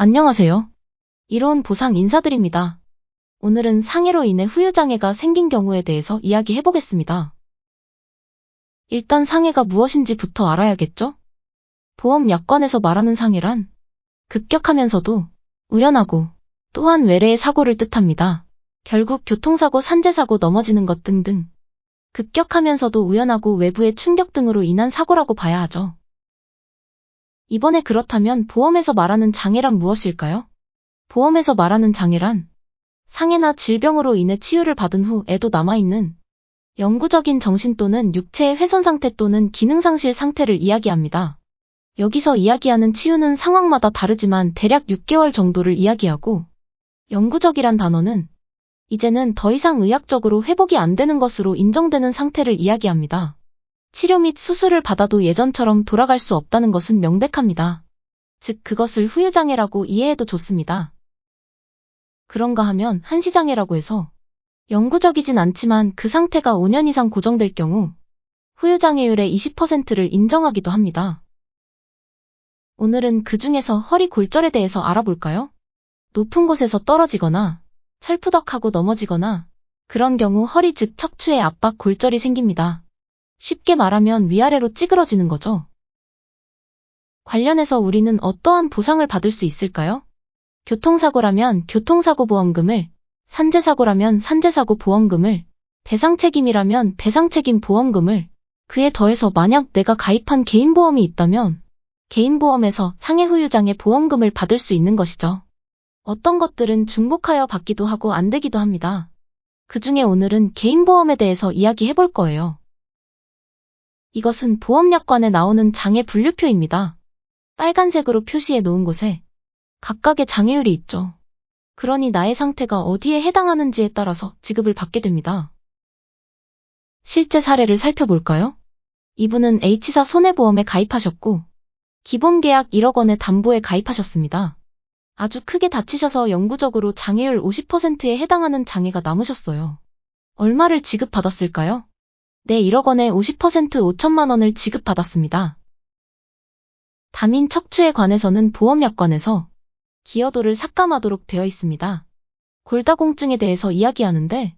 안녕하세요. 이로운 보상 인사드립니다. 오늘은 상해로 인해 후유장애가 생긴 경우에 대해서 이야기해보겠습니다. 일단 상해가 무엇인지부터 알아야겠죠? 보험약관에서 말하는 상해란 급격하면서도 우연하고 또한 외래의 사고를 뜻합니다. 결국 교통사고, 산재사고, 넘어지는 것 등등 급격하면서도 우연하고 외부의 충격 등으로 인한 사고라고 봐야 하죠. 이번에 그렇다면 보험에서 말하는 장애란 무엇일까요? 보험에서 말하는 장애란 상해나 질병으로 인해 치유를 받은 후에도 남아있는 영구적인 정신 또는 육체의 훼손 상태 또는 기능상실 상태를 이야기합니다. 여기서 이야기하는 치유는 상황마다 다르지만 대략 6개월 정도를 이야기하고, 영구적이란 단어는 이제는 더 이상 의학적으로 회복이 안 되는 것으로 인정되는 상태를 이야기합니다. 치료 및 수술을 받아도 예전처럼 돌아갈 수 없다는 것은 명백합니다. 즉 그것을 후유장애라고 이해해도 좋습니다. 그런가 하면 한시장애라고 해서 영구적이진 않지만 그 상태가 5년 이상 고정될 경우 후유장애율의 20%를 인정하기도 합니다. 오늘은 그 중에서 허리 골절에 대해서 알아볼까요? 높은 곳에서 떨어지거나 철푸덕하고 넘어지거나 그런 경우 허리 즉 척추에 압박 골절이 생깁니다. 쉽게 말하면 위아래로 찌그러지는 거죠. 관련해서 우리는 어떠한 보상을 받을 수 있을까요? 교통사고라면 교통사고보험금을, 산재사고라면 산재사고보험금을, 배상책임이라면 배상책임보험금을, 그에 더해서 만약 내가 가입한 개인보험이 있다면 개인보험에서 상해후유장애 보험금을 받을 수 있는 것이죠. 어떤 것들은 중복하여 받기도 하고 안 되기도 합니다. 그 중에 오늘은 개인보험에 대해서 이야기해볼 거예요. 이것은 보험약관에 나오는 장애 분류표입니다. 빨간색으로 표시해 놓은 곳에 각각의 장애율이 있죠. 그러니 나의 상태가 어디에 해당하는지에 따라서 지급을 받게 됩니다. 실제 사례를 살펴볼까요? 이분은 H사 손해보험에 가입하셨고 기본계약 1억 원의 담보에 가입하셨습니다. 아주 크게 다치셔서 영구적으로 장애율 50%에 해당하는 장애가 남으셨어요. 얼마를 지급받았을까요? 네, 1억 원에 50% 5천만 원을 지급받았습니다. 다민 척추에 관해서는 보험약관에서 기여도를 삭감하도록 되어 있습니다. 골다공증에 대해서 이야기하는데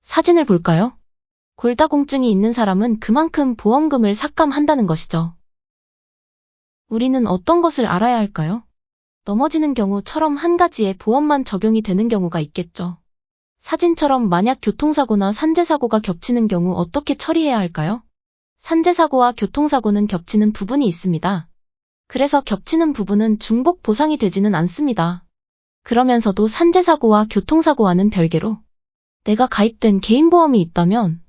사진을 볼까요? 골다공증이 있는 사람은 그만큼 보험금을 삭감한다는 것이죠. 우리는 어떤 것을 알아야 할까요? 넘어지는 경우처럼 한 가지의 보험만 적용이 되는 경우가 있겠죠. 사진처럼 만약 교통사고나 산재사고가 겹치는 경우 어떻게 처리해야 할까요? 산재사고와 교통사고는 겹치는 부분이 있습니다. 그래서 겹치는 부분은 중복 보상이 되지는 않습니다. 그러면서도 산재사고와 교통사고와는 별개로 내가 가입된 개인보험이 있다면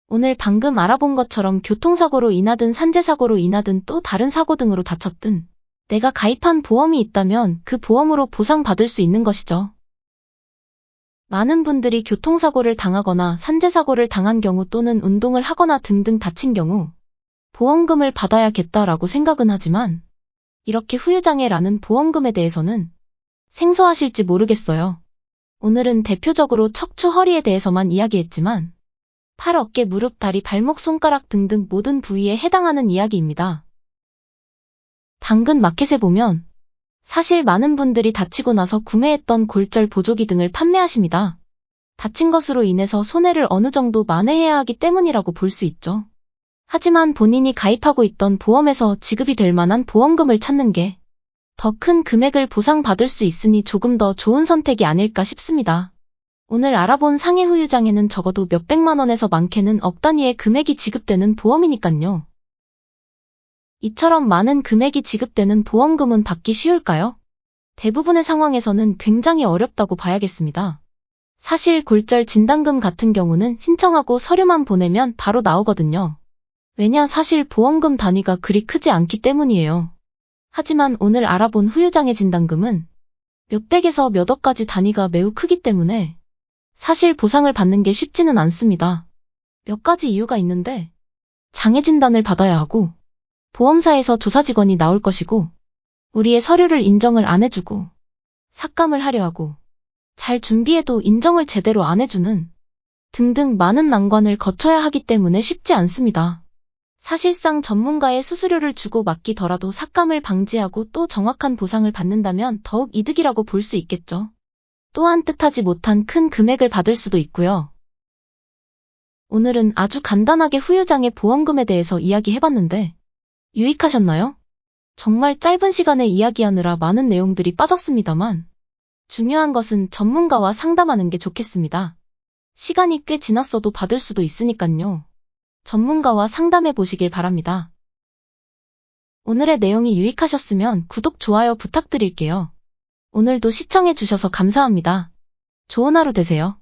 오늘 방금 알아본 것처럼 교통사고로 인하든 산재사고로 인하든 또 다른 사고 등으로 다쳤든 내가 가입한 보험이 있다면 그 보험으로 보상받을 수 있는 것이죠. 많은 분들이 교통사고를 당하거나 산재사고를 당한 경우 또는 운동을 하거나 등등 다친 경우 보험금을 받아야겠다라고 생각은 하지만 이렇게 후유장애라는 보험금에 대해서는 생소하실지 모르겠어요. 오늘은 대표적으로 척추 허리에 대해서만 이야기했지만 팔, 어깨, 무릎, 다리, 발목, 손가락 등등 모든 부위에 해당하는 이야기입니다. 당근 마켓에 보면 사실 많은 분들이 다치고 나서 구매했던 골절 보조기 등을 판매하십니다. 다친 것으로 인해서 손해를 어느 정도 만회해야 하기 때문이라고 볼 수 있죠. 하지만 본인이 가입하고 있던 보험에서 지급이 될 만한 보험금을 찾는 게 더 큰 금액을 보상받을 수 있으니 조금 더 좋은 선택이 아닐까 싶습니다. 오늘 알아본 상해후유장애는 적어도 몇백만 원에서 많게는 억 단위의 금액이 지급되는 보험이니깐요. 이처럼 많은 금액이 지급되는 보험금은 받기 쉬울까요? 대부분의 상황에서는 굉장히 어렵다고 봐야겠습니다. 사실 골절 진단금 같은 경우는 신청하고 서류만 보내면 바로 나오거든요. 왜냐 사실 보험금 단위가 그리 크지 않기 때문이에요. 하지만 오늘 알아본 후유장애 진단금은 몇백에서 몇억까지 단위가 매우 크기 때문에 사실 보상을 받는 게 쉽지는 않습니다. 몇 가지 이유가 있는데 장애 진단을 받아야 하고 보험사에서 조사 직원이 나올 것이고 우리의 서류를 인정을 안 해주고 삭감을 하려 하고 잘 준비해도 인정을 제대로 안 해주는 등등 많은 난관을 거쳐야 하기 때문에 쉽지 않습니다. 사실상 전문가의 수수료를 주고 맡기더라도 삭감을 방지하고 또 정확한 보상을 받는다면 더욱 이득이라고 볼 수 있겠죠. 또한 뜻하지 못한 큰 금액을 받을 수도 있고요. 오늘은 아주 간단하게 후유장애 보험금에 대해서 이야기해봤는데 유익하셨나요? 정말 짧은 시간에 이야기하느라 많은 내용들이 빠졌습니다만 중요한 것은 전문가와 상담하는 게 좋겠습니다. 시간이 꽤 지났어도 받을 수도 있으니깐요. 전문가와 상담해 보시길 바랍니다. 오늘의 내용이 유익하셨으면 구독, 좋아요 부탁드릴게요. 오늘도 시청해 주셔서 감사합니다. 좋은 하루 되세요.